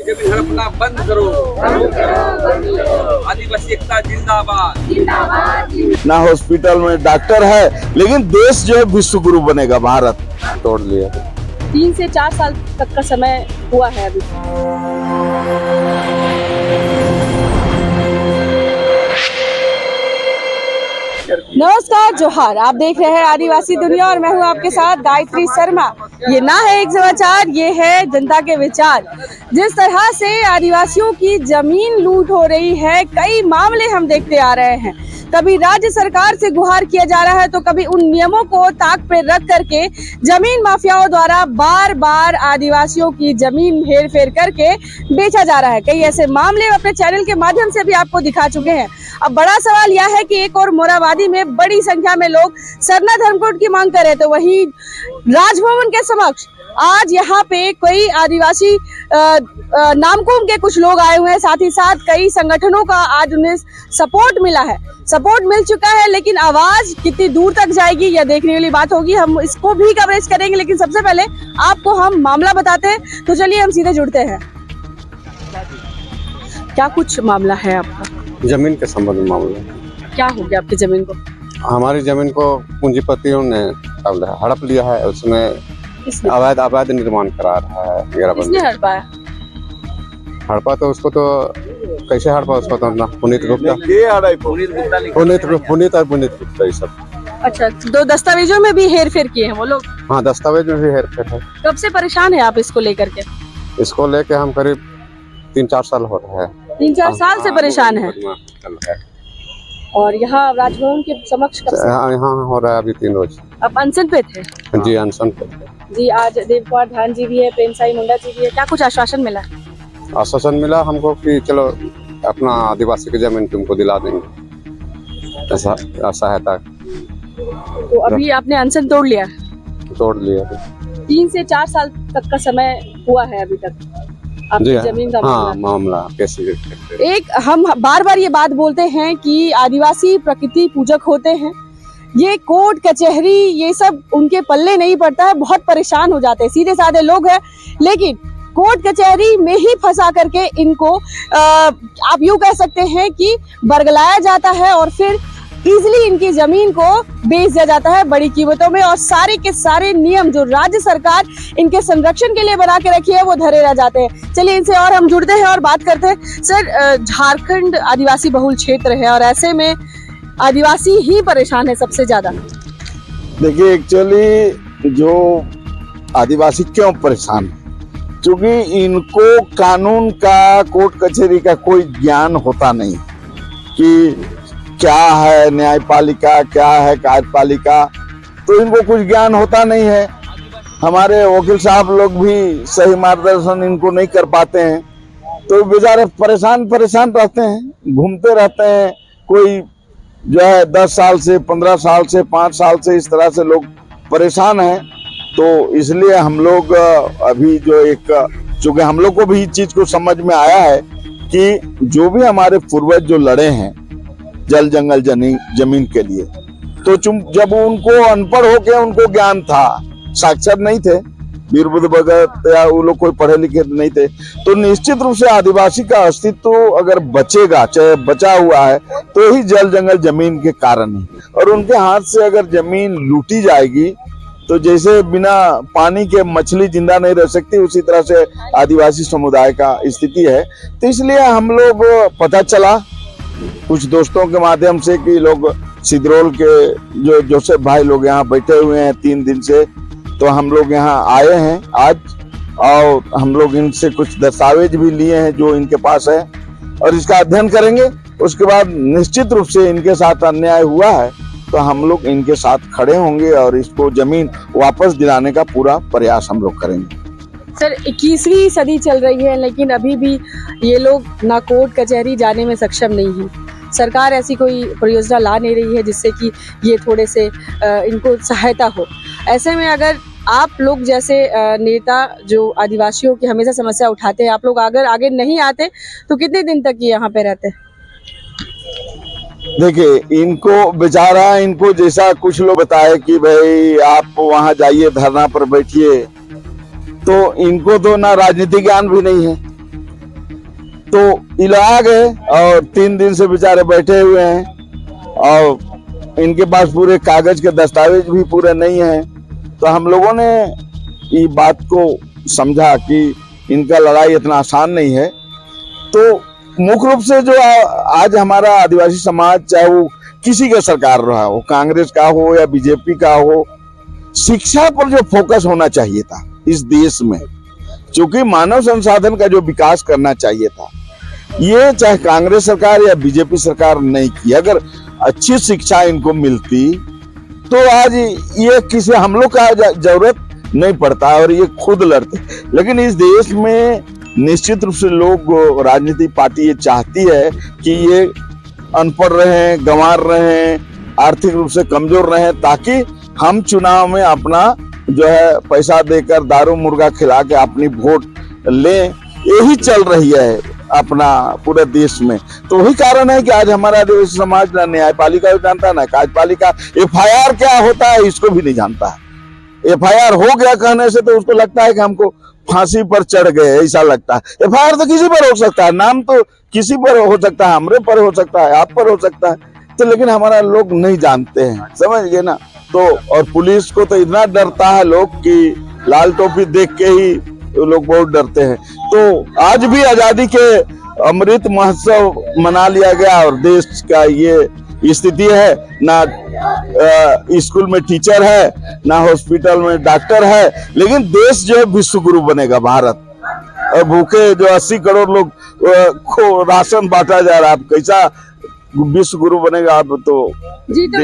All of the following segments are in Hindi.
की जमीन हड़पना बंद करो। आदिवासी एकता जिंदाबाद। ना हॉस्पिटल में डॉक्टर है, लेकिन देश जो है विश्व गुरु बनेगा। भारत तोड़ लिया। 3 से 4 साल तक का समय हुआ है अभी। नमस्कार, जोहार। आप देख रहे हैं आदिवासी दुनिया और मैं हूं आपके साथ गायत्री शर्मा। ये ना है एक समाचार, ये है जनता के विचार। जिस तरह से आदिवासियों की जमीन लूट हो रही है, कई मामले हम देखते आ रहे हैं। कभी राज्य सरकार से गुहार किया जा रहा है तो कभी उन नियमों को ताक पे रख करके जमीन माफियाओं द्वारा बार बार आदिवासियों की जमीन हेर फेर करके बेचा जा रहा है। कई ऐसे मामले अपने चैनल के माध्यम से भी आपको दिखा चुके हैं। अब बड़ा सवाल यह है कि एक और मोराबादी में बड़ी संख्या में लोग सरना धर्मकोड की मांग कर रहे थे, वहीं राजभवन के समक्ष आज यहाँ पे कई आदिवासी नामकुम के कुछ लोग आए हुए हैं। साथ ही साथ कई संगठनों का आज उन्हें सपोर्ट मिला है, सपोर्ट मिल चुका है, लेकिन आवाज कितनी दूर तक जाएगी यह देखने वाली बात होगी। हम इसको भी कवरेज करेंगे, लेकिन सबसे पहले आपको हम मामला बताते हैं। तो चलिए हम सीधे जुड़ते हैं। क्या कुछ मामला है आपका? जमीन के संबंध में मामला। क्या हो गया आपकी जमीन को? हमारी जमीन को पूंजीपतियों ने हड़प लिया है। उसमें अवैध निर्माण करा रहा है। किसने हड़पाया? हड़पा तो उसको तो कैसे हड़पा, उसको तो अपना पुनीत गुप्ता ये सब। अच्छा, तो दस्तावेजों में भी हेर फेर किए हैं वो लोग? हाँ, दस्तावेज में भी हेर फेर है। कब से परेशान है आप इसको लेकर के? इसको लेके हम करीब 3-4 साल हो रहा है। 3-4 साल से परेशान है। और यहाँ राजभवन के समक्ष कब से? यहाँ हो रहा है अभी 3 रोज। आप अनशन पे थे? जी, अनशन पे थे जी। आज देव कुमार धान जी भी है, प्रेम साई मुंडा जी भी है। क्या कुछ आश्वासन मिला? आश्वासन मिला हमको कि चलो अपना आदिवासी की जमीन तुमको दिला देंगे, ऐसा सहायता। तो अभी आपने अनशन तोड़ लिया? तोड़ लिया। 3 से 4 साल तक का समय हुआ है अभी तक आपकी जमीन का मामला कैसे? एक हम बार बार ये बात बोलते हैं कि आदिवासी प्रकृति पूजक होते हैं। ये कोर्ट कचहरी ये सब उनके पल्ले नहीं पड़ता है, बहुत परेशान हो जाते हैं। सीधे साधे लोग हैं, लेकिन कोर्ट कचहरी में ही फंसा करके इनको आप यूं कह सकते हैं कि बरगलाया जाता है और फिर इजिली इनकी जमीन को बेच दिया जाता है बड़ी कीमतों में। और सारे के सारे नियम जो राज्य सरकार इनके संरक्षण के लिए बना के रखी है वो धरे रह जाते हैं। चलिए इनसे और हम जुड़ते हैं और बात करते हैं। सर, झारखंड आदिवासी बहुल क्षेत्र है और ऐसे में आदिवासी ही परेशान है सबसे ज्यादा। देखिए, एक्चुअली जो आदिवासी क्यों परेशान है, क्योंकि इनको कानून का, कोर्ट कचहरी का कोई ज्ञान होता नहीं कि क्या है न्यायपालिका, क्या है कार्यपालिका, तो इनको कुछ ज्ञान होता नहीं है। हमारे वकील साहब लोग भी सही मार्गदर्शन इनको नहीं कर पाते हैं, तो बेचारे परेशान रहते हैं, घूमते रहते हैं। कोई जो है 10 साल से, 15 साल से, 5 साल से इस तरह से लोग परेशान हैं। तो इसलिए हम लोग अभी जो चूंकि हम लोग को भी इस चीज को समझ में आया है कि जो भी हमारे पूर्वज जो लड़े हैं जल जंगल जमीन के लिए, तो जब उनको अनपढ़ होके उनको ज्ञान था, साक्षर नहीं थे, वीर बुद्ध भगत या वो लोग कोई पढ़े लिखे नहीं थे, तो निश्चित रूप से आदिवासी का अस्तित्व अगर बचेगा, चाहे बचा हुआ है, तो ही जल जंगल जमीन के कारण ही। और उनके हाथ से अगर जमीन लूटी जाएगी तो जैसे बिना पानी के मछली जिंदा नहीं रह सकती, उसी तरह से आदिवासी समुदाय का स्थिति है। तो इसलिए हम लोग पता चला कुछ दोस्तों के माध्यम से कि लोग सिद्रोल के जो जोसेफ भाई लोग यहाँ बैठे हुए हैं 3 दिन से, तो हम लोग यहाँ आए हैं आज, और हम लोग इनसे कुछ दस्तावेज भी लिए हैं जो इनके पास है, और इसका अध्ययन करेंगे। उसके बाद निश्चित रूप से इनके साथ अन्याय हुआ है तो हम लोग इनके साथ खड़े होंगे और इसको जमीन वापस दिलाने का पूरा प्रयास हम लोग करेंगे। सर, 21वीं सदी चल रही है, लेकिन अभी भी ये लोग ना कोर्ट कचहरी जाने में सक्षम नहीं है। सरकार ऐसी कोई परियोजना ला नहीं रही है जिससे कि ये थोड़े से इनको सहायता हो। ऐसे में अगर आप लोग जैसे नेता जो आदिवासियों की हमेशा समस्या उठाते हैं, आप लोग अगर आगे नहीं आते तो कितने दिन तक ये यहाँ पे रहते हैं? देखिए, इनको बेचारा, इनको जैसा कुछ लोग बताए कि भाई आप वहां जाइए, धरना पर बैठिए, तो इनको तो ना राजनीतिक ज्ञान भी नहीं है, तो ये लोग आ गए और 3 दिन से बेचारे बैठे हुए हैं और इनके पास पूरे कागज के दस्तावेज भी पूरे नहीं है। तो हम लोगों ने ये बात को समझा कि इनका लड़ाई इतना आसान नहीं है। तो मुख्य रूप से जो आज हमारा आदिवासी समाज, चाहे वो किसी का सरकार रहा हो, कांग्रेस का हो या बीजेपी का हो, शिक्षा पर जो फोकस होना चाहिए था इस देश में, क्योंकि मानव संसाधन का जो विकास करना चाहिए था, ये चाहे कांग्रेस सरकार या बीजेपी सरकार नहीं की। अगर अच्छी शिक्षा इनको मिलती तो आज ये किसी हम लोग का जरूरत नहीं पड़ता और ये खुद लड़ते। लेकिन इस देश में निश्चित रूप से लोग, राजनीतिक पार्टी ये चाहती है कि ये अनपढ़ रहे, गंवार रहे, आर्थिक रूप से कमजोर रहे, ताकि हम चुनाव में अपना जो है पैसा देकर दारू मुर्गा खिला के अपनी वोट लें। यही चल रही है अपना पूरे देश में। तो वही कारण है कि आज हमारा आदिवासी समाज ना न्यायपालिका जानता है, ना कार्यपालिका। FIR क्या होता है इसको भी नहीं जानता है। FIR हो गया कहने से तो उसको लगता है कि हमको फांसी पर चढ़ गए, ऐसा लगता है। FIR तो किसी पर हो सकता है, नाम तो किसी पर हो सकता है, हमरे पर हो सकता है, आप पर हो सकता है। तो लेकिन हमारा लोग नहीं जानते हैं, समझ गए ना। तो और पुलिस को तो इतना डरता है लोग कि लाल टोपी देख के ही लोग बहुत डरते हैं। तो आज भी आजादी के अमृत महोत्सव मना लिया गया और देश का ये स्थिति है, ना स्कूल में टीचर है, ना हॉस्पिटल में डॉक्टर है, लेकिन देश जो है विश्व गुरु बनेगा भारत। और भूखे जो 80 करोड़ लोग को राशन बांटा जा रहा है, अब कैसा विश्व गुरु बनेगा। अब तो जी, तो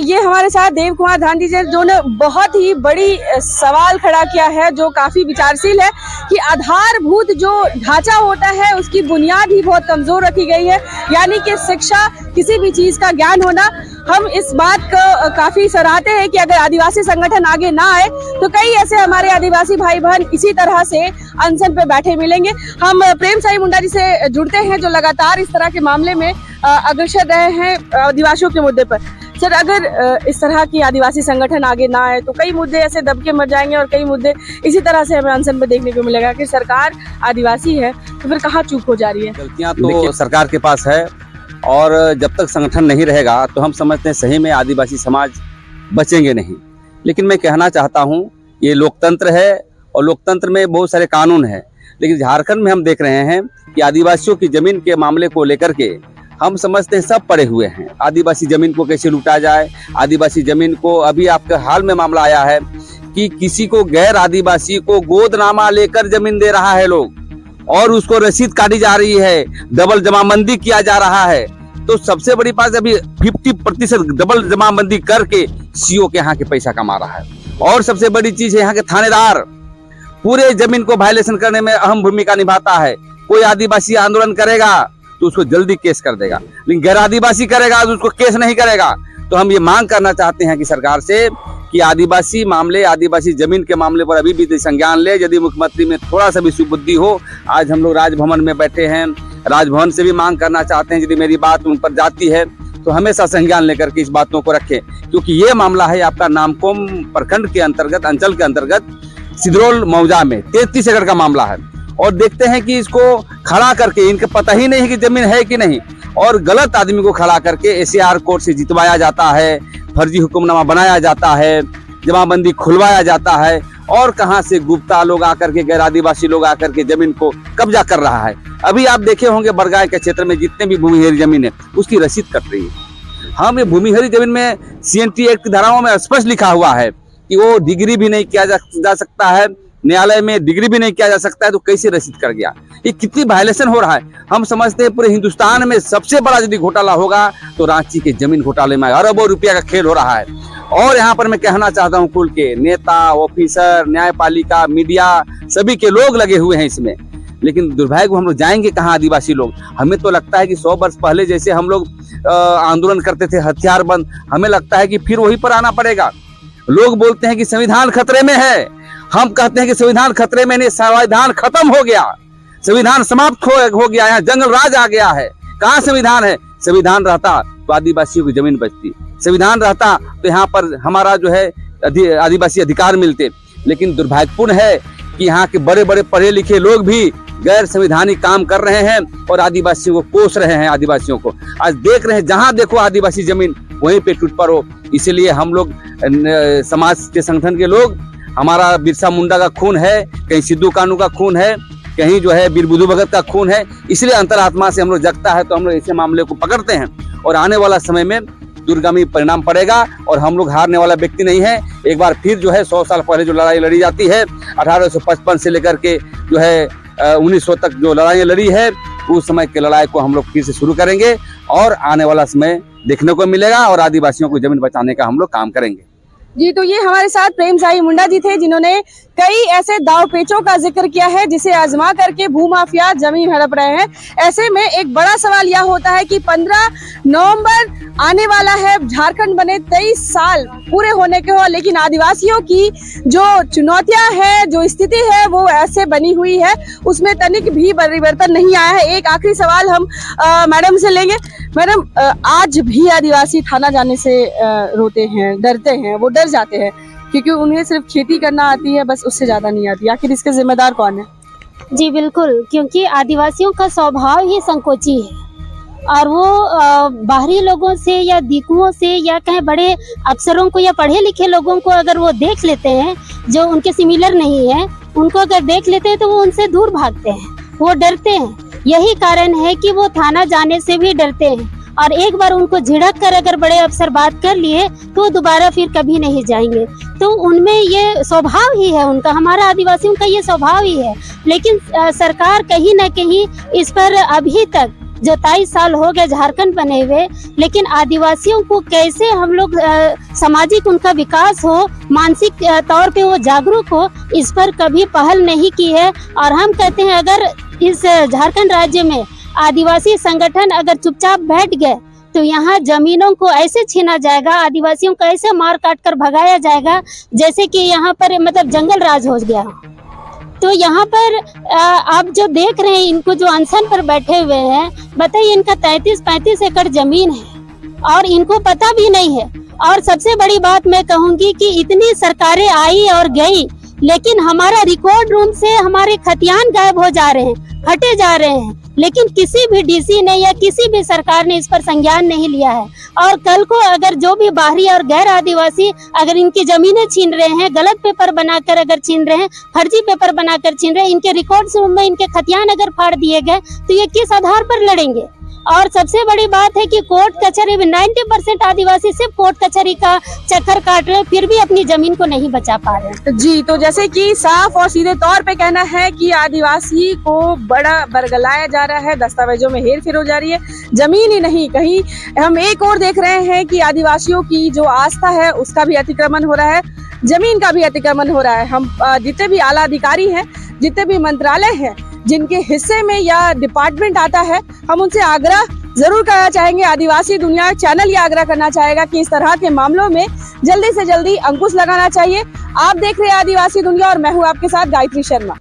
ये हमारे साथ देव कुमार धांधी जी, जो ने बहुत ही बड़ी सवाल खड़ा किया है, जो काफी विचारशील है कि आधारभूत जो ढांचा होता है उसकी बुनियाद ही बहुत कमजोर रखी गई है, यानी कि शिक्षा, किसी भी चीज का ज्ञान होना। हम इस बात को काफी सराहते हैं कि अगर आदिवासी संगठन आगे ना आए तो कई ऐसे हमारे आदिवासी भाई बहन इसी तरह से अनशन पे बैठे मिलेंगे। हम प्रेम साई मुंडा जी से जुड़ते हैं, जो लगातार इस तरह के मामले में अग्रसर रहे हैं आदिवासियों के मुद्दे पर। सर, अगर इस तरह की आदिवासी संगठन आगे ना आए तो कई मुद्दे ऐसे दबके मर जाएंगे और कई मुद्दे इसी तरह से हमें अनशन में देखने को मिलेगा कि सरकार आदिवासी है तो फिर कहाँ चूक हो जा रही है। गलतियां तो सरकार के पास है और जब तक संगठन नहीं रहेगा तो हम समझते हैं सही में आदिवासी समाज बचेंगे नहीं। लेकिन मैं कहना चाहता हूं, ये लोकतंत्र है और लोकतंत्र में बहुत सारे कानून हैं, लेकिन झारखंड में हम देख रहे हैं कि आदिवासियों की जमीन के मामले को लेकर के हम समझते हैं सब पड़े हुए हैं। आदिवासी जमीन को कैसे लूटा जाए, आदिवासी जमीन को, अभी आपके हाल में मामला आया है कि किसी को गैर आदिवासी को गोदनामा लेकर जमीन दे रहा है लोग और उसको रसीद काटी जा रही है, डबल जमाबंदी किया जा रहा है। तो सबसे बड़ी बात, अभी 50% डबल जमाबंदी करके सीओ के यहाँ के पैसा कमा रहा है। और सबसे बड़ी चीज है यहाँ के थानेदार पूरे जमीन को वायलेशन करने में अहम भूमिका निभाता है। कोई आदिवासी आंदोलन करेगा तो उसको जल्दी केस कर देगा, लेकिन गैर आदिवासी करेगा तो उसको केस नहीं करेगा। तो हम ये मांग करना चाहते हैं कि सरकार से कि आदिवासी मामले, आदिवासी जमीन के मामले पर अभी भी संज्ञान ले। यदि मुख्यमंत्री में थोड़ा सा भी सुबुद्धि हो, आज हम लोग राजभवन में बैठे हैं, राजभवन से भी मांग करना चाहते हैं यदि मेरी बात उन पर जाती है तो हमेशा संज्ञान लेकर के इस बातों को रखें, क्योंकि ये मामला है आपका नामकोम प्रखंड के अंतर्गत, अंचल के अंतर्गत सिदरोल मौजा में 33 एकड़ का मामला है। और देखते हैं कि इसको खड़ा करके, इनके पता ही नहीं कि जमीन है कि नहीं, और गलत आदमी को खड़ा करके SAR कोर्ट से जितवाया जाता है, फर्जी हुक्मनामा बनाया जाता है, जमाबंदी खुलवाया जाता है, और कहां से गुप्ता लोग आकर के, गैर आदिवासी लोग आकर के जमीन को कब्जा कर रहा है। अभी आप देखे होंगे बरगाय के क्षेत्र में जितने भी भूमिहेरी जमीन है उसकी रसीद कट रही है। हम ये भूमिहेरी जमीन में CNT एक्ट की धाराओं में स्पष्ट लिखा हुआ है कि वो डिग्री भी नहीं किया जा सकता है, न्यायालय में डिग्री भी नहीं किया जा सकता है, तो कैसे रसीद कर गया। ये कितनी वायलेशन हो रहा है। हम समझते हैं पूरे हिंदुस्तान में सबसे बड़ा यदि घोटाला होगा तो रांची के जमीन घोटाले में अरबों रुपया का खेल हो रहा है। और यहाँ पर मैं कहना चाहता हूँ, कुल के नेता, ऑफिसर, न्यायपालिका, मीडिया, सभी के लोग लगे हुए हैं इसमें, लेकिन दुर्भाग्य हम लोग जाएंगे कहाँ आदिवासी लोग। हमें तो लगता है कि 100 वर्ष पहले जैसे हम लोग आंदोलन करते थे हथियार बंद, हमें लगता है कि फिर वहीं पर आना पड़ेगा। लोग बोलते हैं कि संविधान खतरे में है, हम कहते हैं कि संविधान खतरे में नहीं, संविधान खत्म हो गया, संविधान समाप्त हो गया, यहाँ जंगल राज आ गया है। कहाँ संविधान है? संविधान रहता तो आदिवासियों की जमीन बचती, संविधान रहता तो यहाँ पर हमारा जो है आदिवासी अधिकार मिलते। लेकिन दुर्भाग्यपूर्ण है कि यहाँ के बड़े बड़े पढ़े लिखे लोग भी गैर संवैधानिक काम कर रहे हैं और आदिवासियों को कोस रहे हैं। आदिवासियों को आज देख रहे हैं, जहां देखो आदिवासी जमीन वहीं पे टूट पड़ो। इसीलिए हम लोग समाज के संगठन के लोग, हमारा बिरसा मुंडा का खून है, कहीं सिद्धू कानू का खून है, कहीं जो है वीर बुद्धू भगत का खून है। इसलिए अंतरात्मा से हम लोग जगता है तो हम लोग ऐसे मामले को पकड़ते हैं और आने वाला समय में दूरगामी परिणाम पड़ेगा और हम लोग हारने वाला व्यक्ति नहीं है। एक बार फिर जो है 100 साल पहले जो लड़ाई लड़ी जाती है 1855 से लेकर के जो है 1900 तक जो लड़ाई लड़ी है, उस समय की लड़ाई को हम लोग फिर से शुरू करेंगे और आने वाला समय देखने को मिलेगा और आदिवासियों को जमीन बचाने का हम लोग काम करेंगे। जी, तो ये हमारे साथ प्रेम साई मुंडा जी थे, जिन्होंने कई ऐसे दाव पेचों का जिक्र किया है जिसे आजमा करके भूमाफिया जमीन हड़प रहे हैं। ऐसे में एक बड़ा सवाल यह होता है कि 15 नवंबर आने वाला है, झारखंड बने 23 साल पूरे होने के हो, लेकिन आदिवासियों की जो चुनौतियां है, जो स्थिति है, वो ऐसे बनी हुई है, उसमें तनिक भी परिवर्तन नहीं आया है। एक आखिरी सवाल हम मैडम से लेंगे। मैडम, आज भी आदिवासी थाना जाने से रोते हैं, डरते हैं, वो डर जाते हैं क्योंकि उन्हें सिर्फ खेती करना आती है, बस उससे ज्यादा नहीं आती। आखिर इसके जिम्मेदार कौन है? जी बिल्कुल, क्योंकि आदिवासियों का स्वभाव ही संकोची है और वो बाहरी लोगों से या दिकुओं से या कहीं बड़े अफसरों को या पढ़े लिखे लोगों को अगर वो देख लेते हैं जो उनके सिमिलर नहीं है, उनको अगर देख लेते हैं तो वो उनसे दूर भागते हैं, वो डरते हैं। यही कारण है कि वो थाना जाने से भी डरते हैं और एक बार उनको झिड़क कर अगर बड़े अफसर बात कर लिए तो दोबारा फिर कभी नहीं जाएंगे। तो उनमें ये स्वभाव ही है उनका, हमारा आदिवासियों का ये स्वभाव ही है। लेकिन सरकार कहीं ना कहीं इस पर अभी तक जो 23 साल हो गए झारखंड बने हुए, लेकिन आदिवासियों को कैसे हम लोग सामाजिक उनका विकास हो, मानसिक तौर पे वो जागरूक हो, इस पर कभी पहल नहीं की है। और हम कहते हैं अगर इस झारखंड राज्य में आदिवासी संगठन अगर चुपचाप बैठ गए तो यहाँ जमीनों को ऐसे छीना जाएगा, आदिवासियों को ऐसे मार काट कर भगाया जाएगा जैसे कि यहाँ पर मतलब जंगल राज हो गया। तो यहाँ पर आप जो देख रहे हैं, इनको जो अनशन पर बैठे हुए हैं, बताइए इनका 33-35 एकड़ जमीन है और इनको पता भी नहीं है। और सबसे बड़ी बात मैं कहूँगी कि इतनी सरकारें आई और गई, लेकिन हमारा रिकॉर्ड रूम से हमारे खतियान गायब हो जा रहे हैं, हटे जा रहे हैं, लेकिन किसी भी डीसी ने या किसी भी सरकार ने इस पर संज्ञान नहीं लिया है। और कल को अगर जो भी बाहरी और गैर आदिवासी अगर इनकी जमीनें छीन रहे हैं, गलत पेपर बनाकर अगर छीन रहे हैं, फर्जी पेपर बनाकर छीन रहे हैं, इनके रिकॉर्ड्स रूम में इनके खतियान अगर फाड़ दिए गए तो ये किस आधार पर लड़ेंगे? और सबसे बड़ी बात है कि कोर्ट कचहरी में 90% आदिवासी सिर्फ कोर्ट कचहरी का चक्कर काट रहे हैं, फिर भी अपनी जमीन को नहीं बचा पा रहे हैं। जी, तो जैसे कि साफ और सीधे तौर पे कहना है कि आदिवासी को बड़ा बरगलाया जा रहा है, दस्तावेजों में हेरफेर हो जा रही है, जमीन ही नहीं, कहीं हम एक और देख रहे हैं कि आदिवासियों की जो आस्था है उसका भी अतिक्रमण हो रहा है, जमीन का भी अतिक्रमण हो रहा है। हम जितने भी आला अधिकारी हैं, जितने भी मंत्रालय हैं जिनके हिस्से में या डिपार्टमेंट आता है, हम उनसे आग्रह जरूर करना चाहेंगे, आदिवासी दुनिया चैनल ये आग्रह करना चाहेगा कि इस तरह के मामलों में जल्दी से जल्दी अंकुश लगाना चाहिए। आप देख रहे हैं आदिवासी दुनिया और मैं हूं आपके साथ गायत्री शर्मा।